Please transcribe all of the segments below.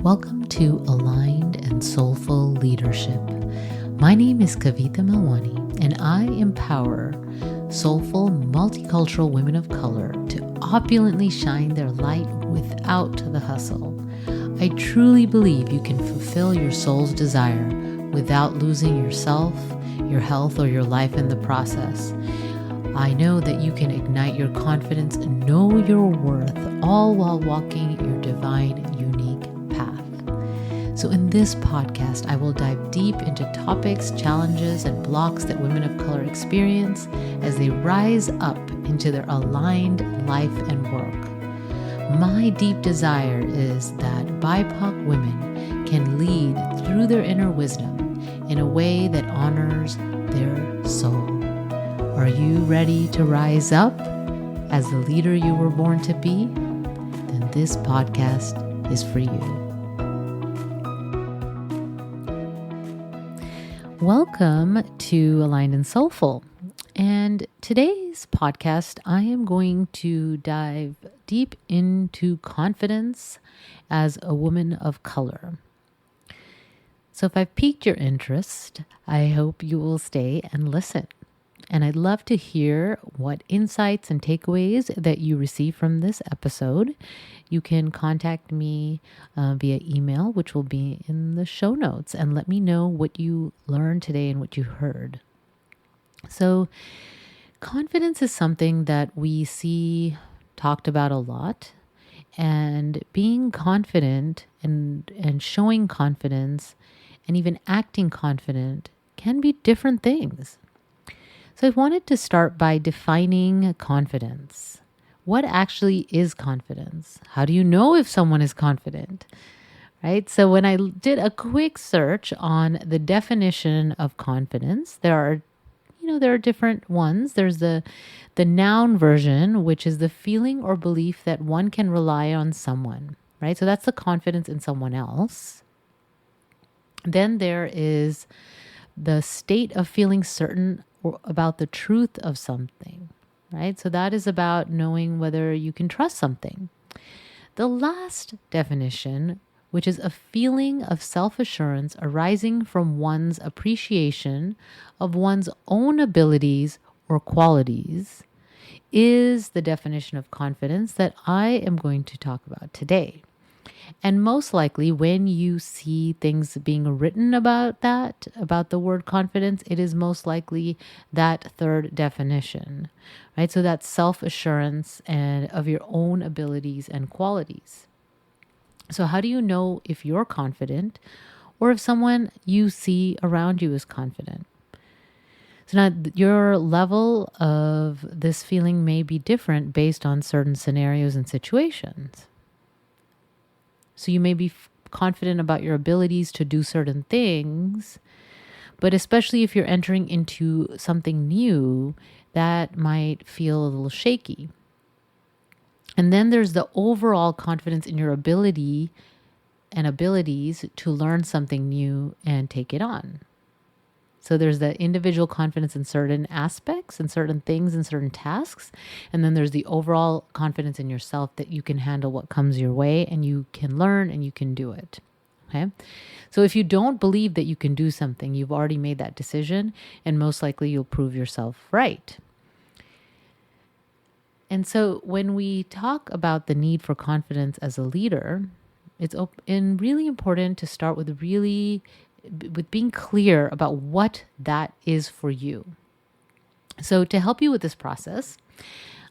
Welcome to Aligned and Soulful Leadership. My name is Kavita Melwani, and I empower soulful, multicultural women of color to opulently shine their light without the hustle. I truly believe you can fulfill your soul's desire without losing yourself, your health, or your life in the process. I know that you can ignite your confidence and know your worth, all while walking your divine, unique path. So in this podcast, I will dive deep into topics, challenges, and blocks that women of color experience as they rise up into their aligned life and work. My deep desire is that BIPOC women can lead through their inner wisdom in a way that honors their soul. Are you ready to rise up as the leader you were born to be? Then this podcast is for you. Welcome to Aligned and Soulful. And today's podcast, I am going to dive deep into confidence as a woman of color. So if I've piqued your interest, I hope you will stay and listen. And I'd love to hear what insights and takeaways that you receive from this episode. You can contact me via email, which will be in the show notes, and let me know what you learned today and what you heard. So confidence is something that we see talked about a lot, and being confident and showing confidence and even acting confident can be different things. So I wanted to start by defining confidence. What actually is confidence? How do you know if someone is confident? Right? So when I did a quick search on the definition of confidence, there are different ones. There's the noun version, which is the feeling or belief that one can rely on someone, right? So that's the confidence in someone else. Then there is the state of feeling certain or about the truth of something, right? So that is about knowing whether you can trust something. The last definition, which is a feeling of self-assurance arising from one's appreciation of one's own abilities or qualities, is the definition of confidence that I am going to talk about today. And most likely when you see things being written about the word confidence, it is most likely that third definition, right? So that's self-assurance and of your own abilities and qualities. So how do you know if you're confident or if someone you see around you is confident? So now your level of this feeling may be different based on certain scenarios and situations. So you may be confident about your abilities to do certain things, but especially if you're entering into something new, that might feel a little shaky. And then there's the overall confidence in your ability and abilities to learn something new and take it on. So there's the individual confidence in certain aspects and certain things and certain tasks. And then there's the overall confidence in yourself that you can handle what comes your way and you can learn and you can do it. Okay. So if you don't believe that you can do something, you've already made that decision and most likely you'll prove yourself right. And so when we talk about the need for confidence as a leader, it's really important to start with being clear about what that is for you. So to help you with this process,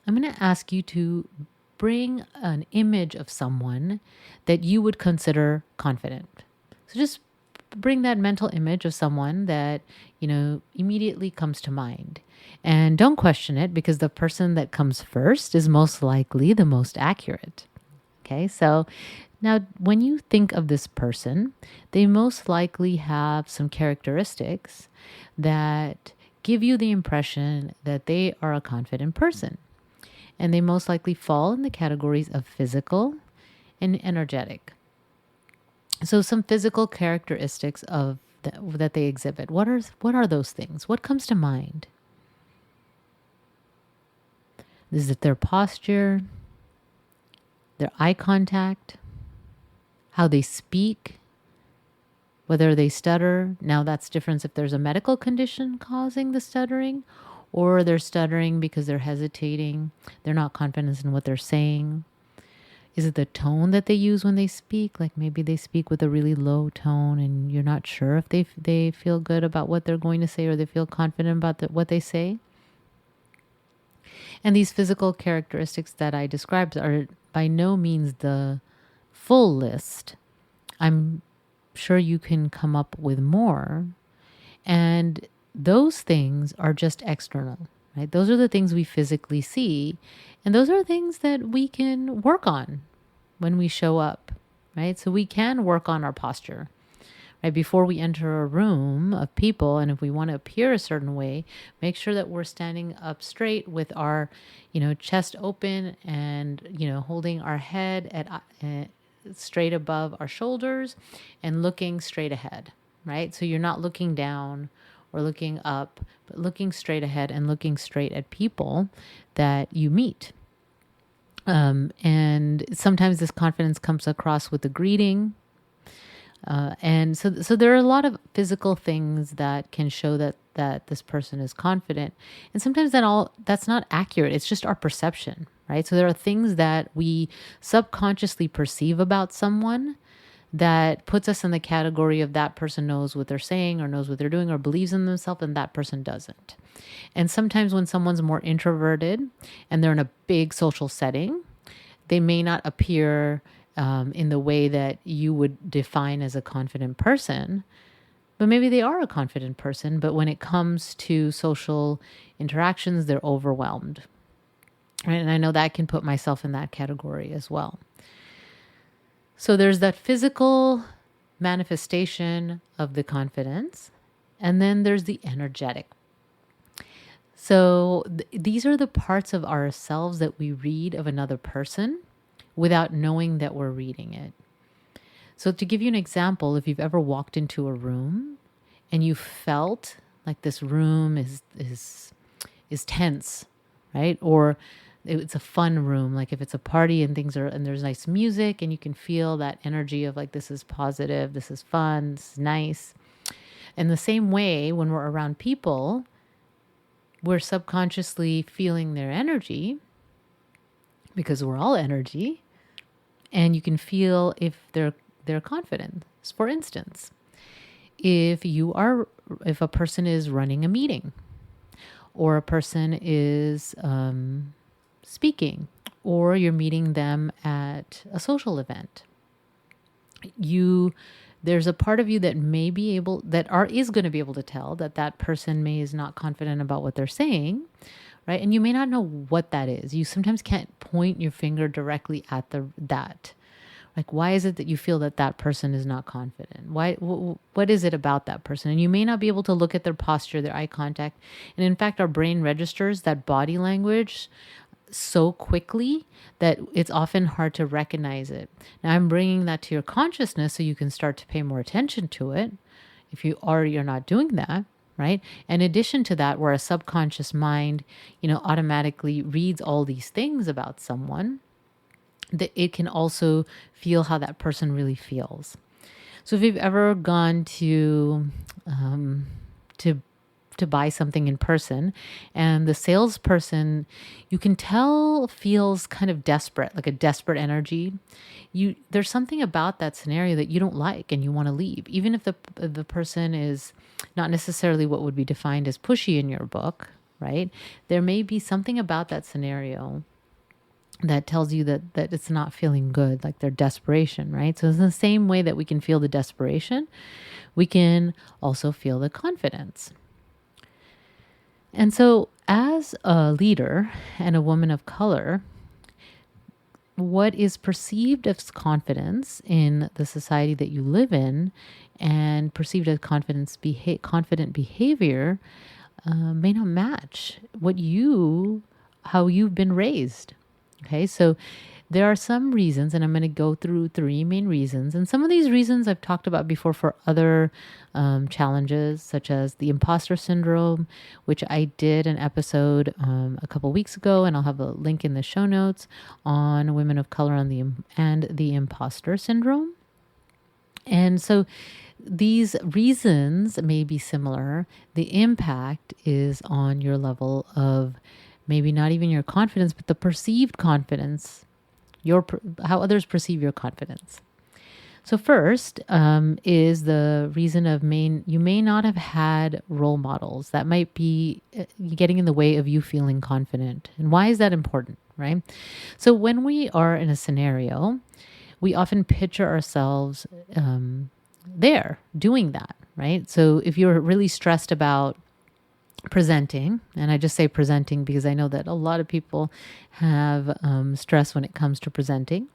I'm going to ask you to bring an image of someone that you would consider confident. So just bring that mental image of someone that, immediately comes to mind. And don't question it because the person that comes first is most likely the most accurate. Okay, so now, when you think of this person, they most likely have some characteristics that give you the impression that they are a confident person. And they most likely fall in the categories of physical and energetic. So some physical characteristics that they exhibit. What are those things? What comes to mind? Is it their posture, their eye contact? how they speak, whether they stutter. Now that's different if there's a medical condition causing the stuttering, or they're stuttering because they're hesitating. They're not confident in what they're saying. Is it the tone that they use when they speak? Like maybe they speak with a really low tone and you're not sure if they feel good about what they're going to say, or they feel confident about what they say. And these physical characteristics that I described are by no means the full list. I'm sure you can come up with more. And those things are just external, right? Those are the things we physically see. And those are things that we can work on when we show up, right? So we can work on our posture, right? Before we enter a room of people, and if we want to appear a certain way, make sure that we're standing up straight with our, chest open and, holding our head at straight above our shoulders and looking straight ahead, right? So you're not looking down or looking up, but looking straight ahead and looking straight at people that you meet. And sometimes this confidence comes across with a greeting. And so there are a lot of physical things that can show that this person is confident. And sometimes that's not accurate. It's just our perception, right? So there are things that we subconsciously perceive about someone that puts us in the category of that person knows what they're saying or knows what they're doing or believes in themselves, and that person doesn't. And sometimes when someone's more introverted and they're in a big social setting, they may not appear in the way that you would define as a confident person, but maybe they are a confident person, but when it comes to social interactions, they're overwhelmed. Right? And I know that I can put myself in that category as well. So there's that physical manifestation of the confidence, and then there's the energetic. So these are the parts of ourselves that we read of another person without knowing that we're reading it. So to give you an example, if you've ever walked into a room and you felt like this room is tense, right? Or it's a fun room, like if it's a party and there's nice music and you can feel that energy of like, this is positive, this is fun, this is nice. In the same way, when we're around people, we're subconsciously feeling their energy because we're all energy, and you can feel if they're confident. For instance, if a person is running a meeting, or a person is speaking, or you're meeting them at a social event, there's a part of you that is going to be able to tell that person is not confident about what they're saying, right? And you may not know what that is. You sometimes can't point your finger directly at that. Like, why is it that you feel that person is not confident? What is it about that person? And you may not be able to look at their posture, their eye contact. And in fact, our brain registers that body language so quickly that it's often hard to recognize it. Now, I'm bringing that to your consciousness so you can start to pay more attention to it if you're not doing that, right? In addition to that, where a subconscious mind, automatically reads all these things about someone, that it can also feel how that person really feels. So if you've ever gone to buy something in person, and the salesperson, you can tell, feels kind of desperate, like a desperate energy, there's something about that scenario that you don't like and you want to leave, even if the person is not necessarily what would be defined as pushy in your book, right? There may be something about that scenario that tells you that it's not feeling good, like their desperation, right? So in the same way that we can feel the desperation, we can also feel the confidence. And so as a leader and a woman of color, what is perceived as confidence in the society that you live in and perceived as confident behavior may not match how you've been raised. Okay, so there are some reasons, and I'm going to go through 3 main reasons. And some of these reasons I've talked about before for other challenges, such as the imposter syndrome, which I did an episode a couple weeks ago, and I'll have a link in the show notes on women of color and the imposter syndrome. And so these reasons may be similar. The impact is on your level of maybe not even your confidence, but the perceived confidence, how others perceive your confidence. So first is the reason of you may not have had role models that might be getting in the way of you feeling confident. And why is that important, right? So when we are in a scenario, we often picture ourselves there doing that, right? So if you're really stressed about presenting, and I just say presenting because I know that a lot of people have stress when it comes to presenting,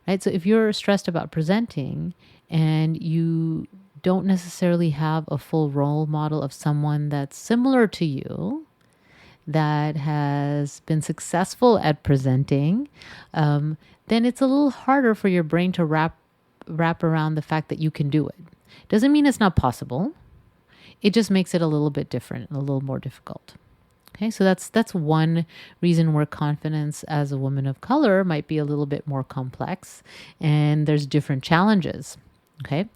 right? So if you're stressed about presenting and you don't necessarily have a full role model of someone that's similar to you, that has been successful at presenting, then it's a little harder for your brain to wrap around the fact that you can do it. Doesn't mean it's not possible. It just makes it a little bit different, a little more difficult. Okay, so that's one reason where confidence as a woman of color might be a little bit more complex, and there's different challenges. Okay,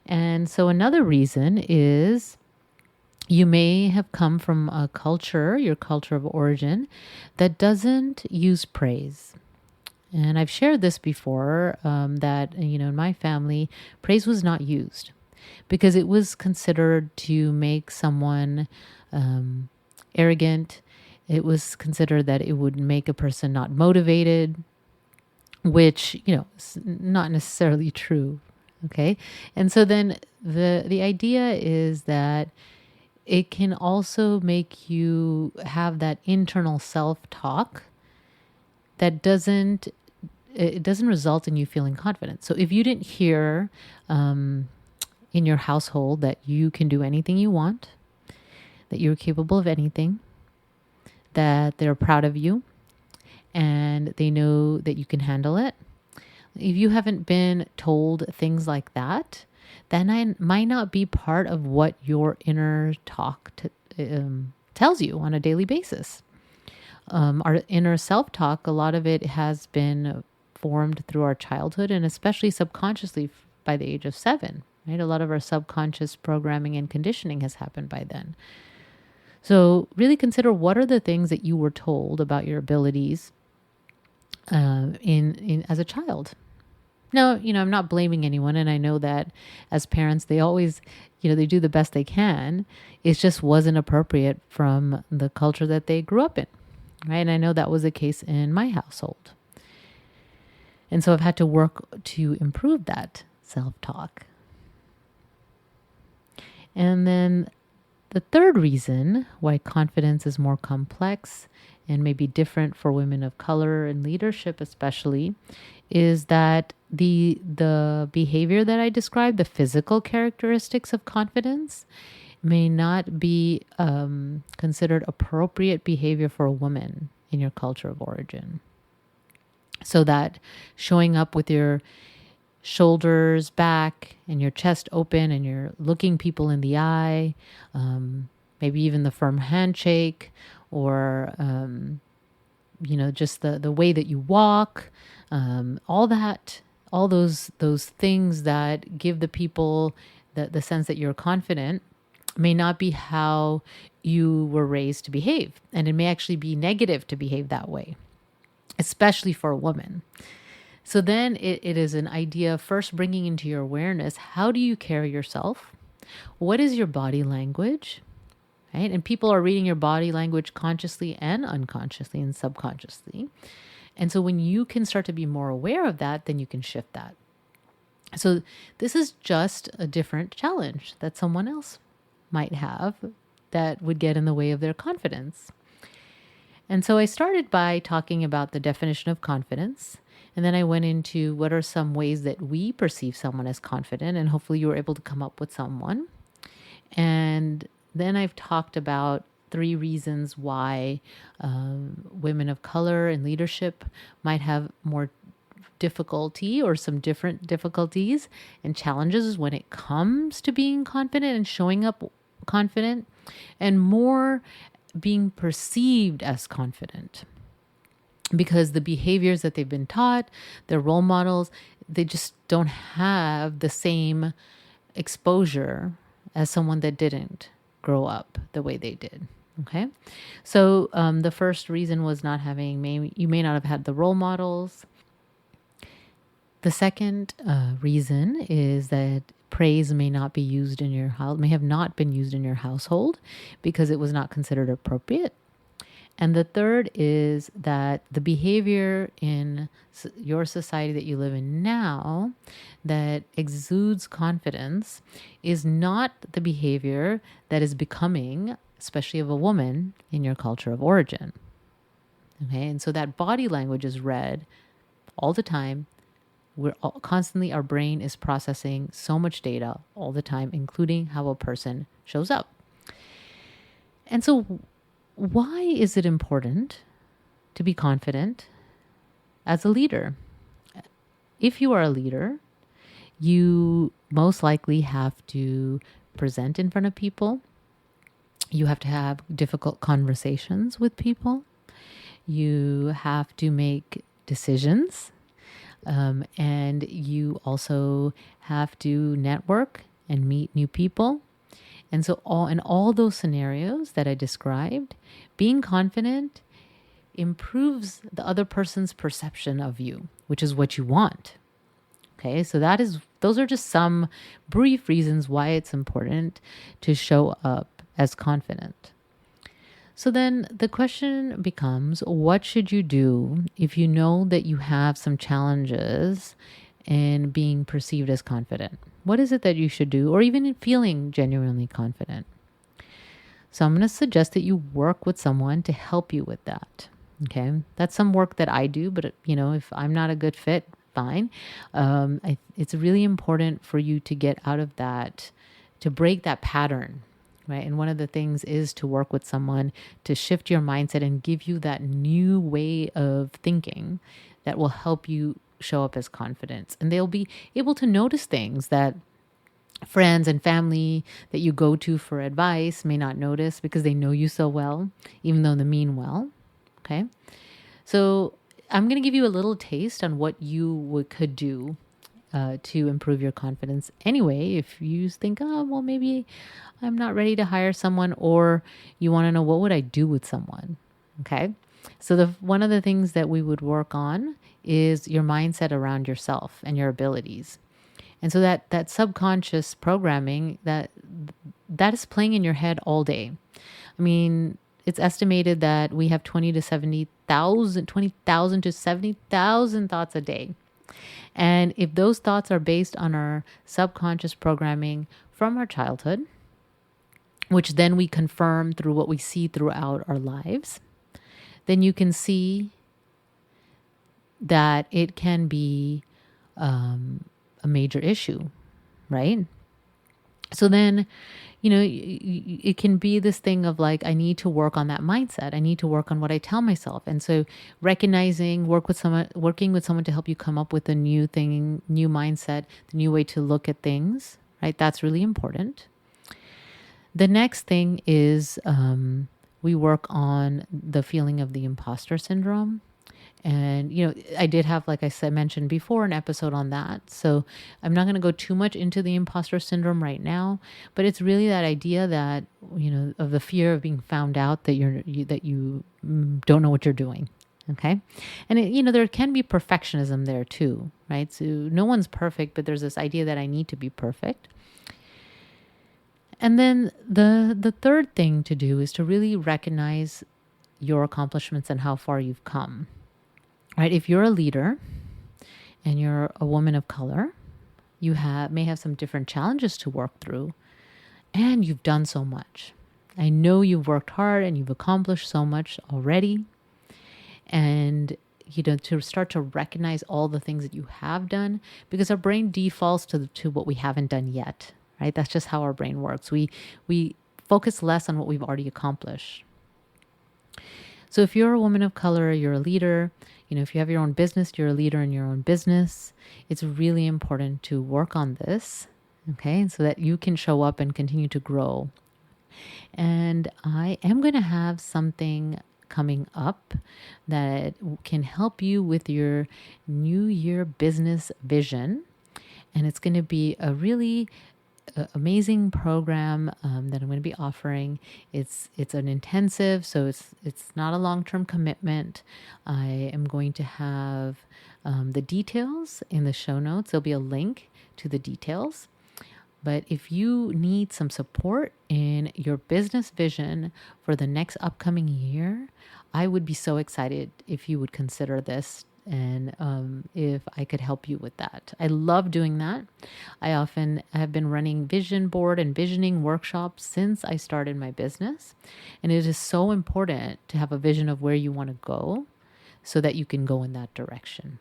and so another reason is you may have come from a culture, your culture of origin, that doesn't use praise. And I've shared this before, that, in my family, praise was not used because it was considered to make someone arrogant. It was considered that it would make a person not motivated, which, is not necessarily true. Okay. And so then the idea is that it can also make you have that internal self-talk that doesn't result in you feeling confident. So if you didn't hear in your household that you can do anything you want, that you're capable of anything, that they're proud of you, and they know that you can handle it, if you haven't been told things like that, then might not be part of what your inner talk tells you on a daily basis. Our inner self-talk, a lot of it has been formed through our childhood and especially subconsciously by the age of 7, right? A lot of our subconscious programming and conditioning has happened by then. So really consider what are the things that you were told about your abilities in as a child. Now, I'm not blaming anyone, and I know that as parents, they always, they do the best they can. It just wasn't appropriate from the culture that they grew up in, right? And I know that was the case in my household. And so I've had to work to improve that self-talk. And then the third reason why confidence is more complex and maybe different for women of color in leadership especially is that the behavior that I described, the physical characteristics of confidence, may not be considered appropriate behavior for a woman in your culture of origin. So that showing up with your shoulders back and your chest open and you're looking people in the eye, maybe even the firm handshake or, just the way that you walk, all those things that give the people the sense that you're confident may not be how you were raised to behave. And it may actually be negative to behave that way, especially for a woman. So then it is an idea of first bringing into your awareness, how do you carry yourself? What is your body language? Right? And people are reading your body language consciously and unconsciously and subconsciously. And so when you can start to be more aware of that, then you can shift that. So this is just a different challenge that someone else might have that would get in the way of their confidence. And so I started by talking about the definition of confidence. And then I went into what are some ways that we perceive someone as confident. And hopefully you were able to come up with someone. And then I've talked about 3 reasons why women of color in leadership might have more difficulty or some different difficulties and challenges when it comes to being confident and showing up confident, and more being perceived as confident because the behaviors that they've been taught, their role models, they just don't have the same exposure as someone that didn't grow up the way they did. Okay. So the first reason was not having, you may not have had the role models. The second reason is that praise may not be used in your house, may have not been used in your household because it was not considered appropriate. And the third is that the behavior in your society that you live in now that exudes confidence is not the behavior that is becoming, especially of a woman, in your culture of origin. Okay, and so that body language is read all the time. Constantly, our brain is processing so much data all the time, including how a person shows up. And so why is it important to be confident as a leader? If you are a leader, you most likely have to present in front of people. You have to have difficult conversations with people. You have to make decisions. And you also have to network and meet new people. And so in all those scenarios that I described, being confident improves the other person's perception of you, which is what you want. Okay, so those are just some brief reasons why it's important to show up as confident. So then the question becomes, what should you do if you know that you have some challenges in being perceived as confident? What is it that you should do, or even in feeling genuinely confident? So I'm going to suggest that you work with someone to help you with that. Okay, that's some work that I do, but if I'm not a good fit, fine. It's really important for you to get out of that, to break that pattern. Right. And one of the things is to work with someone to shift your mindset and give you that new way of thinking that will help you show up as confident. And they'll be able to notice things that friends and family that you go to for advice may not notice because they know you so well, even though they mean well. Okay. So I'm going to give you a little taste on what you could do to improve your confidence anyway. If you think, well, maybe I'm not ready to hire someone, or you want to know what would I do with someone. Okay. So one of the things that we would work on is your mindset around yourself and your abilities. And so that subconscious programming that is playing in your head all day. I mean, it's estimated that we have 20,000 to 70,000 thoughts a day. And if those thoughts are based on our subconscious programming from our childhood, which then we confirm through what we see throughout our lives, then you can see that it can be a major issue, right? So then, it can be this thing of like, I need to work on that mindset. I need to work on what I tell myself. And so working with someone to help you come up with a new thing, new mindset, the new way to look at things, right? That's really important. The next thing is we work on the feeling of the imposter syndrome. And, I did have, like I said, mentioned before, an episode on that. So I'm not going to go too much into the imposter syndrome right now, but it's really that idea that, of the fear of being found out that you don't know what you're doing. Okay. And, there can be perfectionism there too, right? So no one's perfect, but there's this idea that I need to be perfect. And then the third thing to do is to really recognize your accomplishments and how far you've come. Right? If you're a leader and you're a woman of color, you may have some different challenges to work through, and you've done so much. I know you've worked hard and you've accomplished so much already. And, to start to recognize all the things that you have done, because our brain defaults to what we haven't done yet, right? That's just how our brain works. We focus less on what we've already accomplished. So if you're a woman of color, you're a leader, if you have your own business, you're a leader in your own business, it's really important to work on this, okay? So that you can show up and continue to grow. And I am going to have something coming up that can help you with your New Year business vision. And it's going to be a really amazing program that I'm going to be offering. It's an intensive, so it's not a long-term commitment. I am going to have the details in the show notes. There'll be a link to the details. But if you need some support in your business vision for the next upcoming year, I would be so excited if you would consider this and if I could help you with that. I love doing that. I often have been running vision board and visioning workshops since I started my business. And it is so important to have a vision of where you want to go so that you can go in that direction.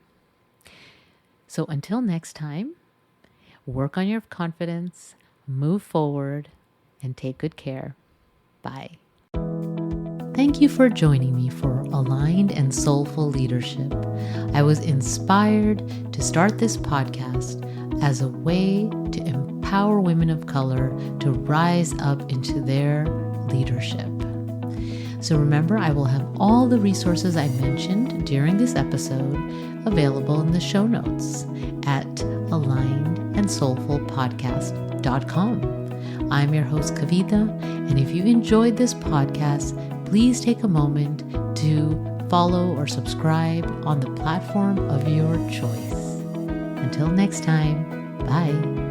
So until next time, work on your confidence, move forward, and take good care. Bye. Thank you for joining me for Aligned and Soulful Leadership. I was inspired to start this podcast as a way to empower women of color to rise up into their leadership. So remember, I will have all the resources I mentioned during this episode available in the show notes at alignedandsoulfulpodcast.com. I'm your host, Kavita, and if you enjoyed this podcast, please take a moment to follow or subscribe on the platform of your choice. Until next time, bye.